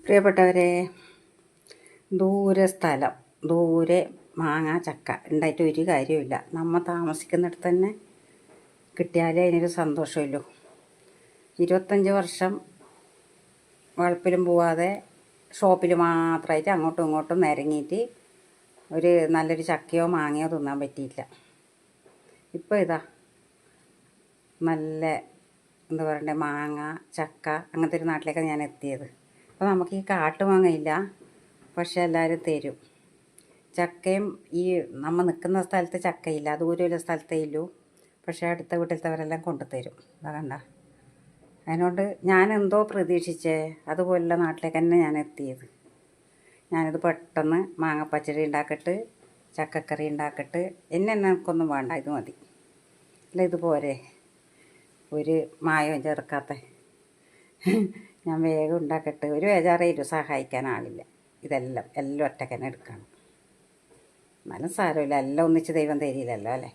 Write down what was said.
പ്രിയപ്പെട്ടവരെ, ദൂരെ സ്ഥലം, ദൂരെ മാങ്ങ ചക്ക ഉണ്ടായിട്ട് ഒരു കാര്യമില്ല. നമ്മൾ താമസിക്കുന്നിടത്ത് തന്നെ കിട്ടിയാലേ അതിനൊരു സന്തോഷമുള്ളൂ. 25 വർഷം വളപ്പിലും പോവാതെ ഷോപ്പിൽ മാത്രമായിട്ട് അങ്ങോട്ടും ഇങ്ങോട്ടും നിരങ്ങിയിട്ട് ഒരു നല്ലൊരു ചക്കയോ മാങ്ങയോ തിന്നാൻ പറ്റിയില്ല. ഇപ്പോൾ ഇതാ നല്ല എന്താ പറയണ്ടേ, മാങ്ങ ചക്ക അങ്ങനത്തെ ഒരു നാട്ടിലേക്കാണ് ഞാൻ എത്തിയത്. അപ്പോൾ നമുക്ക് ഈ കാട്ടുമാങ്ങയില്ല, പക്ഷെ എല്ലാവരും തരും. ചക്കയും ഈ നമ്മൾ നിൽക്കുന്ന സ്ഥലത്ത് ചക്കയില്ല, ദൂരമുള്ള സ്ഥലത്തേ ഇല്ലൂ, പക്ഷേ അടുത്ത വീട്ടിലത്തവരെല്ലാം കൊണ്ടുതരും. അതാ കണ്ട. അതിനോണ്ട് ഞാൻ എന്തോ പ്രതീക്ഷിച്ചേ അതുപോലുള്ള നാട്ടിലേക്ക് തന്നെ ഞാൻ എത്തിയത്. ഞാനിത് പെട്ടെന്ന് മാങ്ങപ്പച്ചടി ഉണ്ടാക്കിയിട്ട് ചക്കക്കറി ഉണ്ടാക്കിയിട്ട് എനിക്കൊന്നും വേണ്ട, ഇത് മതി. അല്ല ഇത് പോരെ, ഒരു മായവും ചേർക്കാത്ത. ഞാൻ വേഗം ഉണ്ടാക്കിയിട്ട് ഒരു ബേജാറേലും സഹായിക്കാൻ ആളില്ല. എല്ലാം ഒറ്റയ്ക്ക് തന്നെ എടുക്കണം. എന്നാലും സാരമില്ല, എല്ലാം ഒന്നിച്ച് ദൈവം തരില്ലല്ലോ അല്ലേ.